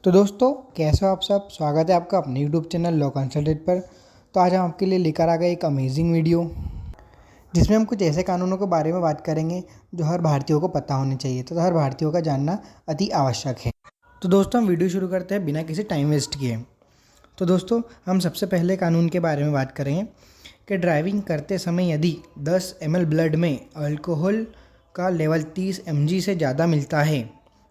तो दोस्तों, कैसे हो आप सब। स्वागत है आपका अपने यूट्यूब चैनल लॉ कंसल्टेंट पर। तो आज हम आपके लिए लेकर आ गए एक अमेजिंग वीडियो, जिसमें हम कुछ ऐसे कानूनों के बारे में बात करेंगे जो हर भारतीयों को पता होने चाहिए, तो हर भारतीयों का जानना अति आवश्यक है। तो दोस्तों, हम वीडियो शुरू करते हैं बिना किसी टाइम वेस्ट किए। तो दोस्तों, हम सबसे पहले कानून के बारे में बात करेंगे कि ड्राइविंग करते समय यदि 10 ml ब्लड में अल्कोहल का लेवल 30 mg से ज़्यादा मिलता है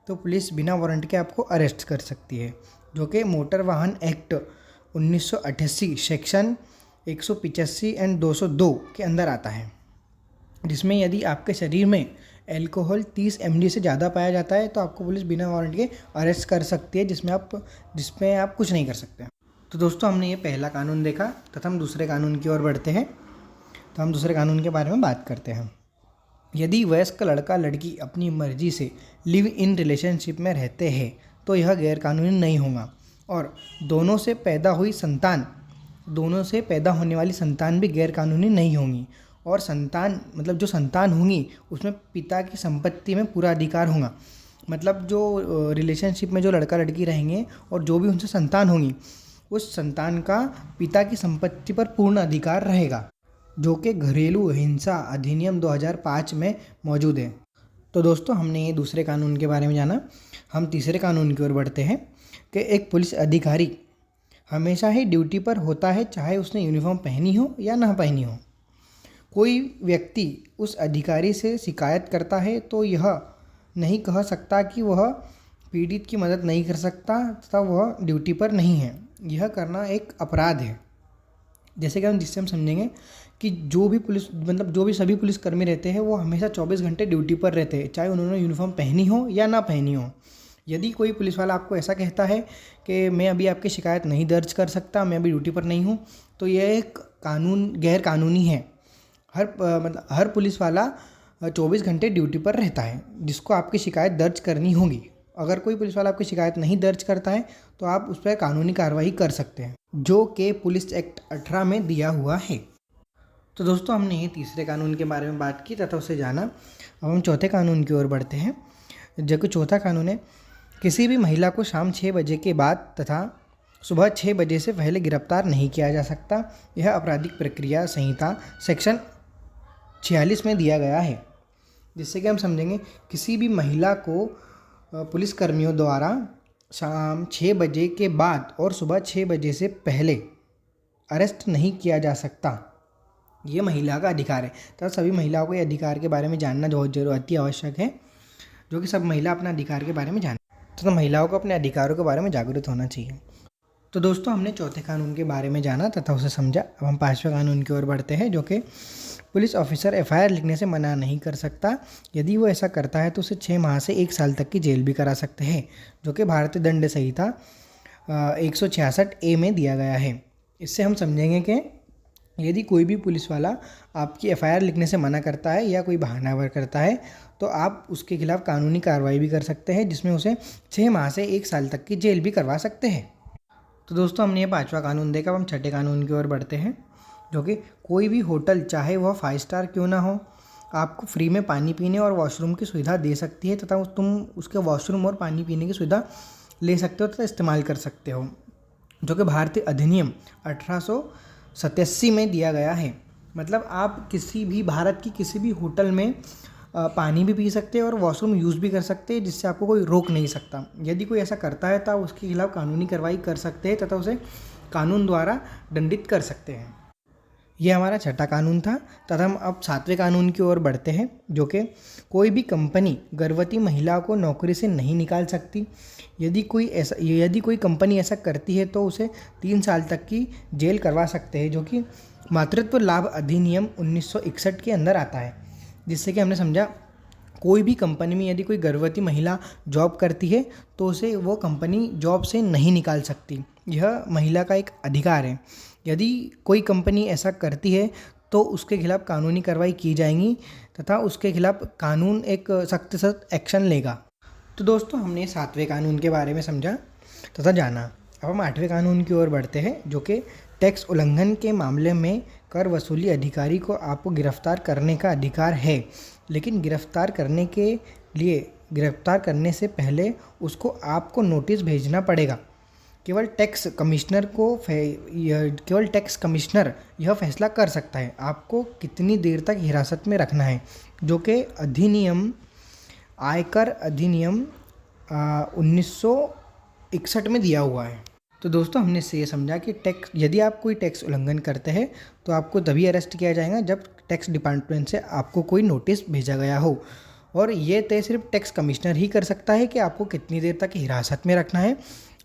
तो पुलिस बिना वारंट के आपको अरेस्ट कर सकती है, जो कि मोटर वाहन एक्ट 1988 सेक्शन 185 एंड 202 के अंदर आता है, जिसमें यदि आपके शरीर में अल्कोहल 30 mg से ज़्यादा पाया जाता है तो आपको पुलिस बिना वारंट के अरेस्ट कर सकती है, जिसमें आप कुछ नहीं कर सकते। तो दोस्तों, हमने ये पहला कानून देखा तथा हम दूसरे कानून की ओर बढ़ते हैं। तो हम दूसरे कानून के बारे में बात करते हैं। यदि वयस्क लड़का लड़की अपनी मर्जी से लिव इन रिलेशनशिप में रहते हैं तो यह गैरकानूनी नहीं होगा, और दोनों से पैदा होने वाली संतान भी गैरकानूनी नहीं होंगी, और संतान मतलब जो संतान होंगी उसमें पिता की संपत्ति में पूरा अधिकार होगा। मतलब जो रिलेशनशिप में जो लड़का लड़की रहेंगे और जो भी उनसे संतान होंगी, उस संतान का पिता की संपत्ति पर पूर्ण अधिकार रहेगा, जो कि घरेलू हिंसा अधिनियम 2005 में मौजूद है। तो दोस्तों, हमने ये दूसरे कानून के बारे में जाना। हम तीसरे कानून की ओर बढ़ते हैं कि एक पुलिस अधिकारी हमेशा ही ड्यूटी पर होता है, चाहे उसने यूनिफॉर्म पहनी हो या ना पहनी हो। कोई व्यक्ति उस अधिकारी से शिकायत करता है तो यह नहीं कह सकता कि वह पीड़ित की मदद नहीं कर सकता तथा वह ड्यूटी पर नहीं है। यह करना एक अपराध है। जैसे कि जिससे हम समझेंगे कि जो भी सभी पुलिसकर्मी रहते हैं वो हमेशा 24 घंटे ड्यूटी पर रहते हैं, चाहे उन्होंने यूनिफॉर्म पहनी हो या ना पहनी हो। यदि कोई पुलिस वाला आपको ऐसा कहता है कि मैं अभी आपकी शिकायत नहीं दर्ज कर सकता, मैं अभी ड्यूटी पर नहीं हूँ, तो यह एक गैर कानूनी है। हर पुलिस वाला 24 घंटे ड्यूटी पर रहता है, जिसको आपकी शिकायत दर्ज करनी होगी। अगर कोई पुलिस वाला आपकी शिकायत नहीं दर्ज करता है तो आप उस पर कानूनी कार्रवाई कर सकते हैं, जो कि पुलिस एक्ट 18 में दिया हुआ है। तो दोस्तों, हमने ये तीसरे कानून के बारे में बात की तथा उसे जाना। अब हम चौथे कानून की ओर बढ़ते हैं, जो कि चौथा कानून है, किसी भी महिला को शाम 6 बजे के बाद तथा सुबह 6 बजे से पहले गिरफ्तार नहीं किया जा सकता। यह आपराधिक प्रक्रिया संहिता सेक्शन 46 में दिया गया है, जिससे कि हम समझेंगे किसी भी महिला को पुलिसकर्मियों द्वारा शाम 6 बजे के बाद और सुबह 6 बजे से पहले अरेस्ट नहीं किया जा सकता। ये महिला का अधिकार है, तो सभी महिलाओं को ये अधिकार के बारे में जानना बहुत अति आवश्यक है, जो कि सब महिला अपने अधिकार के बारे में जाने, तो महिलाओं को अपने अधिकारों के बारे में जागरूक होना चाहिए। तो दोस्तों, हमने चौथे कानून के बारे में जाना तथा उसे समझा। अब हम पांचवें कानून की ओर बढ़ते हैं, जो कि पुलिस ऑफिसर FIR लिखने से मना नहीं कर सकता। यदि वो ऐसा करता है तो उसे 6 माह से 1 साल तक की जेल भी करा सकते हैं, जो कि भारतीय दंड संहिता 166A में दिया गया है। इससे हम समझेंगे कि यदि कोई भी पुलिस वाला आपकी FIR लिखने से मना करता है या कोई बहाना करता है तो आप उसके खिलाफ कानूनी कार्रवाई भी कर सकते हैं, जिसमें उसे 6 माह से 1 साल तक की जेल भी करवा सकते हैं। तो दोस्तों, हमने ये पांचवा कानून देखा। अब हम छठे कानून की ओर बढ़ते हैं, जो कि कोई भी होटल, चाहे वह 5 स्टार क्यों ना हो, आपको फ्री में पानी पीने और वॉशरूम की सुविधा दे सकती है तथा तुम उसके वॉशरूम और पानी पीने की सुविधा ले सकते हो तथा इस्तेमाल कर सकते हो, जो कि भारतीय अधिनियम 1887 में दिया गया है। मतलब आप भारत की किसी भी होटल में पानी भी पी सकते हैं और वॉशरूम यूज़ भी कर सकते हैं, जिससे आपको कोई रोक नहीं सकता। यदि कोई ऐसा करता है तो उसके खिलाफ कानूनी कार्रवाई कर सकते हैं तथा उसे कानून द्वारा दंडित कर सकते हैं। यह हमारा छठा कानून था। तथा हम अब सातवें कानून की ओर बढ़ते हैं, जो कि कोई भी कंपनी गर्भवती महिला को नौकरी से नहीं निकाल सकती। यदि कोई कंपनी ऐसा करती है तो उसे 3 साल तक की जेल करवा सकते हैं, जो कि मातृत्व लाभ अधिनियम 1961 के अंदर आता है। जिससे कि हमने समझा, कोई भी कंपनी में यदि कोई गर्भवती महिला जॉब करती है तो उसे वो कंपनी जॉब से नहीं निकाल सकती। यह महिला का एक अधिकार है। यदि कोई कंपनी ऐसा करती है तो उसके खिलाफ कानूनी कार्रवाई की जाएगी तथा उसके खिलाफ कानून एक सख्त एक्शन लेगा। तो दोस्तों, हमने 7वें कानून के बारे में समझा तथा जाना। अब हम 8वें कानून की ओर बढ़ते हैं, जो कि टैक्स उल्लंघन के मामले में कर वसूली अधिकारी को आपको गिरफ्तार करने का अधिकार है, लेकिन गिरफ्तार करने के लिए गिरफ्तार करने से पहले उसको आपको नोटिस भेजना पड़ेगा। केवल टैक्स कमिश्नर यह फैसला कर सकता है आपको कितनी देर तक हिरासत में रखना है, जो कि आयकर अधिनियम 1961 में दिया हुआ है। तो दोस्तों हमने इससे ये समझा कि यदि आप कोई टैक्स उल्लंघन करते हैं तो आपको तभी अरेस्ट किया जाएगा जब टैक्स डिपार्टमेंट से आपको कोई नोटिस भेजा गया हो, और ये तय सिर्फ टैक्स कमिश्नर ही कर सकता है कि आपको कितनी देर तक हिरासत में रखना है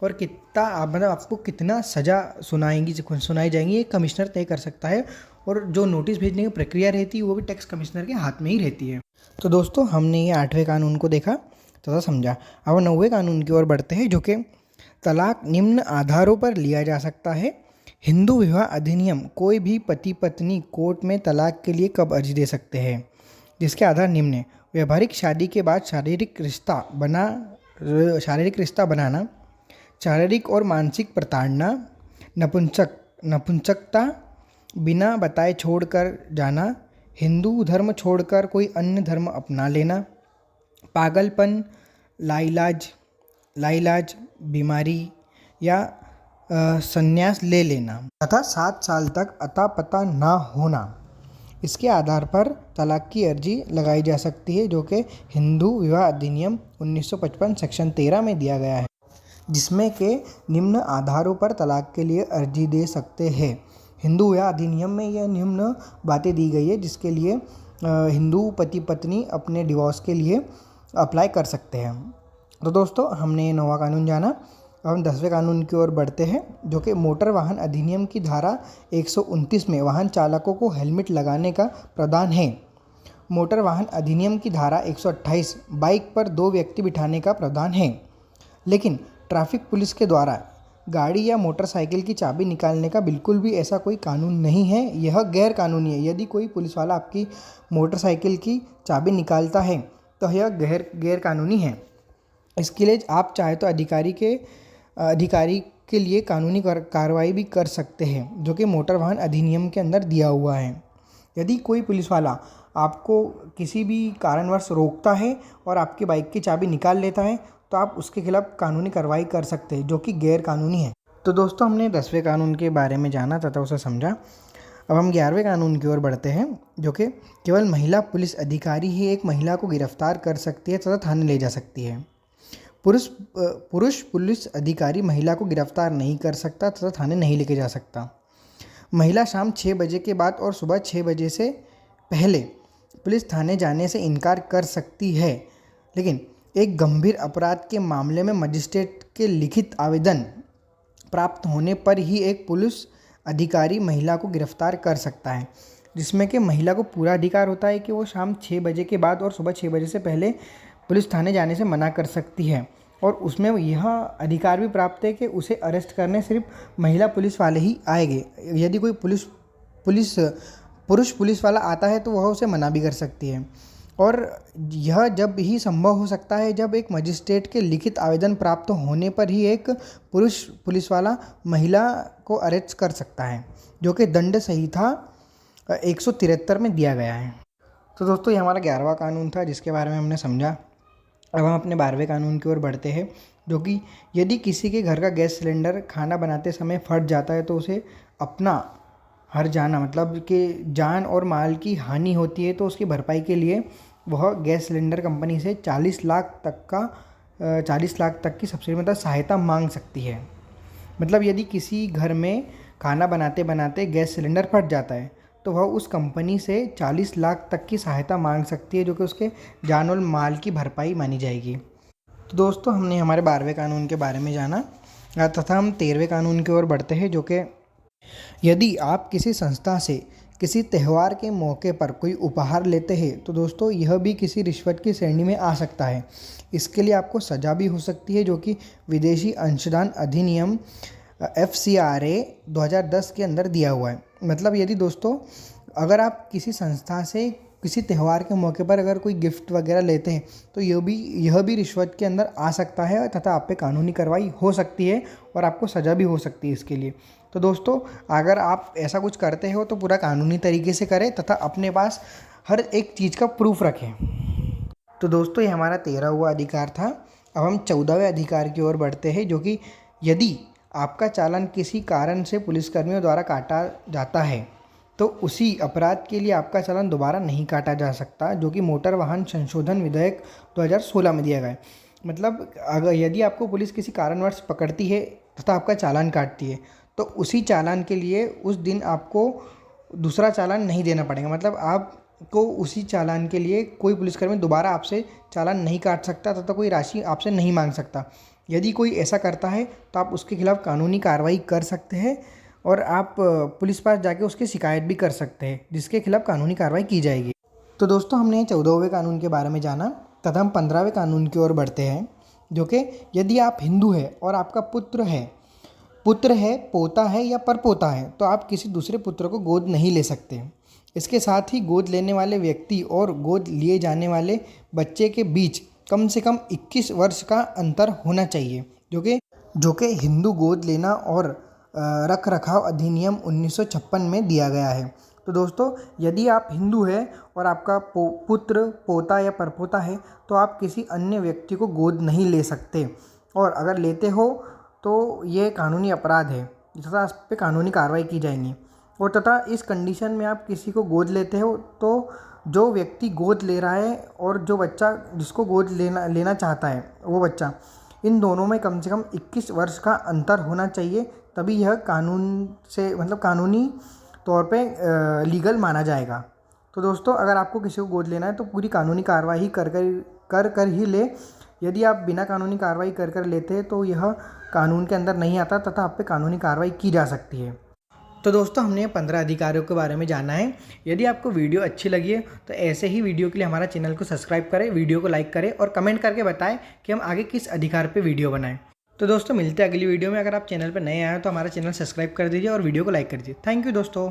और मतलब आपको कितना सज़ा सुनाई जाएंगी, ये कमिश्नर तय कर सकता है। और जो नोटिस भेजने की प्रक्रिया रहती है वो भी टैक्स कमिश्नर के हाथ में ही रहती है। तो दोस्तों हमने ये 8वें कानून को देखा तथा समझा। अब 9वें कानून की ओर बढ़ते हैं, जो कि तलाक निम्न आधारों पर लिया जा सकता है। हिंदू विवाह अधिनियम कोई भी पति पत्नी कोर्ट में तलाक के लिए कब अर्जी दे सकते हैं, जिसके आधार निम्न है। व्यवहारिक शादी के बाद शारीरिक रिश्ता बनाना, शारीरिक और मानसिक प्रताड़ना, नपुंसकता, बिना बताए छोड़कर जाना, हिंदू धर्म छोड़कर कोई अन्य धर्म अपना लेना, पागलपन, लाइलाज, बीमारी या संन्यास ले लेना तथा 7 साल तक अता पता ना होना। इसके आधार पर तलाक की अर्जी लगाई जा सकती है, जो कि हिंदू विवाह अधिनियम 1955 सेक्शन 13 में दिया गया है, जिसमें के निम्न आधारों पर तलाक के लिए अर्जी दे सकते हैं। हिंदू विवाह अधिनियम में यह निम्न बातें दी गई है जिसके लिए हिंदू पति पत्नी अपने डिवोर्स के लिए अप्लाई कर सकते हैं। तो दोस्तों हमने 9वां कानून जाना। अब हम 10वें कानून की ओर बढ़ते हैं, जो कि मोटर वाहन अधिनियम की धारा 129 में वाहन चालकों को हेलमेट लगाने का प्रावधान है। मोटर वाहन अधिनियम की धारा 128 बाइक पर 2 व्यक्ति बिठाने का प्रावधान है, लेकिन ट्रैफिक पुलिस के द्वारा गाड़ी या मोटरसाइकिल की चाबी निकालने का बिल्कुल भी ऐसा कोई कानून नहीं है। यह गैर कानूनी है। यदि कोई पुलिस वाला आपकी मोटरसाइकिल की चाबी निकालता है तो यह गैर कानूनी है। इसके लिए आप चाहे तो अधिकारी के लिए कानूनी कार्रवाई भी कर सकते हैं, जो कि मोटर वाहन अधिनियम के अंदर दिया हुआ है। यदि कोई पुलिस वाला आपको किसी भी कारणवश रोकता है और आपकी बाइक की चाबी निकाल लेता है तो आप उसके खिलाफ कानूनी कार्रवाई कर सकते हैं, जो कि गैर कानूनी है। तो दोस्तों हमने 10वें कानून के बारे में जाना तथा उसे समझा। अब हम 11वें कानून की ओर बढ़ते हैं, जो कि केवल महिला पुलिस अधिकारी ही एक महिला को गिरफ्तार कर सकती है तथा थाने ले जा सकती है। पुरुष पुलिस अधिकारी महिला को गिरफ्तार नहीं कर सकता तथा थाने नहीं लेके जा सकता। महिला शाम 6 बजे के बाद और सुबह 6 बजे से पहले पुलिस थाने जाने से इनकार कर सकती है, लेकिन एक गंभीर अपराध के मामले में मजिस्ट्रेट के लिखित आवेदन प्राप्त होने पर ही एक पुलिस अधिकारी महिला को गिरफ्तार कर सकता है, जिसमें कि महिला को पूरा अधिकार होता है कि वो शाम 6 बजे के बाद और सुबह 6 बजे से पहले पुलिस थाने जाने से मना कर सकती है। और उसमें यह अधिकार भी प्राप्त है कि उसे अरेस्ट करने सिर्फ महिला पुलिस वाले ही आएंगे। यदि कोई पुरुष पुलिस वाला आता है तो वह उसे मना भी कर सकती है। और यह जब ही संभव हो सकता है जब एक मजिस्ट्रेट के लिखित आवेदन प्राप्त होने पर ही एक पुरुष पुलिस वाला महिला को अरेस्ट कर सकता है, जो कि दंड संहिता 173 में दिया गया है। तो दोस्तों ये हमारा 11वां कानून था जिसके बारे में हमने समझा। अब हम अपने 12वें कानून की ओर बढ़ते हैं, जो कि यदि किसी के घर का गैस सिलेंडर खाना बनाते समय फट जाता है तो उसे अपना हर्जाना मतलब कि जान और माल की हानि होती है तो उसकी भरपाई के लिए वह गैस सिलेंडर कंपनी से 40 लाख तक की सब्सिडी मतलब सहायता मांग सकती है। मतलब यदि किसी घर में खाना बनाते बनाते गैस सिलेंडर फट जाता है तो वह उस कंपनी से 40 लाख तक की सहायता मांग सकती है, जो कि उसके जान और माल की भरपाई मानी जाएगी। तो दोस्तों हमने हमारे 12वें कानून के बारे में जाना तथा हम 13वें कानून की ओर बढ़ते हैं, जो कि यदि आप किसी संस्था से किसी त्यौहार के मौके पर कोई उपहार लेते हैं तो दोस्तों यह भी किसी रिश्वत की श्रेणी में आ सकता है। इसके लिए आपको सज़ा भी हो सकती है, जो कि विदेशी अंशदान अधिनियम FCRA 2010 के अंदर दिया हुआ है। मतलब यदि दोस्तों अगर आप किसी संस्था से किसी त्यौहार के मौके पर अगर कोई गिफ्ट वगैरह लेते हैं तो यह भी रिश्वत के अंदर आ सकता है तथा आप पे कानूनी कार्रवाई हो सकती है और आपको सज़ा भी हो सकती है इसके लिए। तो दोस्तों अगर आप ऐसा कुछ करते हो तो पूरा कानूनी तरीके से करें तथा अपने पास हर एक चीज़ का प्रूफ रखें। तो दोस्तों ये हमारा 13वां अधिकार था। अब हम 14वें अधिकार की ओर बढ़ते हैं, जो कि यदि आपका चालान किसी कारण से पुलिसकर्मियों द्वारा काटा जाता है तो उसी अपराध के लिए आपका चालान दोबारा नहीं काटा जा सकता, जो कि मोटर वाहन संशोधन विधेयक 2016 में दिया गया है। मतलब अगर यदि आपको पुलिस किसी कारणवश पकड़ती है तथा आपका चालान काटती है तो उसी चालान के लिए उस दिन आपको दूसरा चालान नहीं देना पड़ेगा। मतलब आपको उसी चालान के लिए कोई पुलिसकर्मी दोबारा आपसे चालान नहीं काट सकता तथा कोई राशि आपसे नहीं मांग सकता। यदि कोई ऐसा करता है तो आप उसके खिलाफ कानूनी कार्रवाई कर सकते हैं और आप पुलिस पास जाके उसकी शिकायत भी कर सकते हैं, जिसके खिलाफ कानूनी कार्रवाई की जाएगी। तो दोस्तों हमने 14वें कानून के बारे में जाना, तथा हम 15वें कानून की ओर बढ़ते हैं, जो कि यदि आप हिंदू हैं और आपका पुत्र है, पोता है या परपोता है, तो आप किसी दूसरे पुत्र को गोद नहीं ले सकते। इसके साथ ही गोद लेने वाले व्यक्ति और गोद लिए जाने वाले बच्चे के बीच कम से कम 21 वर्ष का अंतर होना चाहिए, जो कि हिंदू गोद लेना और रख रखाव अधिनियम 1956 में दिया गया है। तो दोस्तों यदि आप हिंदू हैं और आपका पुत्र, पोता या परपोता है तो आप किसी अन्य व्यक्ति को गोद नहीं ले सकते, और अगर लेते हो तो ये कानूनी अपराध है तथा इस पर कानूनी कार्रवाई की जाएंगी। और तथा इस कंडीशन में आप किसी को गोद लेते हो तो जो व्यक्ति गोद ले रहा है और जो बच्चा जिसको गोद लेना चाहता है वो बच्चा, इन दोनों में कम से कम 21 वर्ष का अंतर होना चाहिए, तभी यह कानून से मतलब कानूनी तौर पे लीगल माना जाएगा। तो दोस्तों अगर आपको किसी को गोद लेना है तो पूरी कानूनी कार्रवाई कर ही ले। यदि आप बिना कानूनी कार्रवाई कर लेते हैं तो यह कानून के अंदर नहीं आता तथा आप पे कानूनी कार्रवाई की जा सकती है। तो दोस्तों हमने 15 अधिकारों के बारे में जाना है। यदि आपको वीडियो अच्छी लगी है तो ऐसे ही वीडियो के लिए हमारा चैनल को सब्सक्राइब करें, वीडियो को लाइक करें और कमेंट करके बताएं कि हम आगे किस अधिकार पे वीडियो बनाएं। तो दोस्तों मिलते हैं अगली वीडियो में। अगर आप चैनल पर नए आए हैं तो हमारा चैनल सब्सक्राइब कर दीजिए और वीडियो को लाइक कर दीजिए। थैंक यू दोस्तों।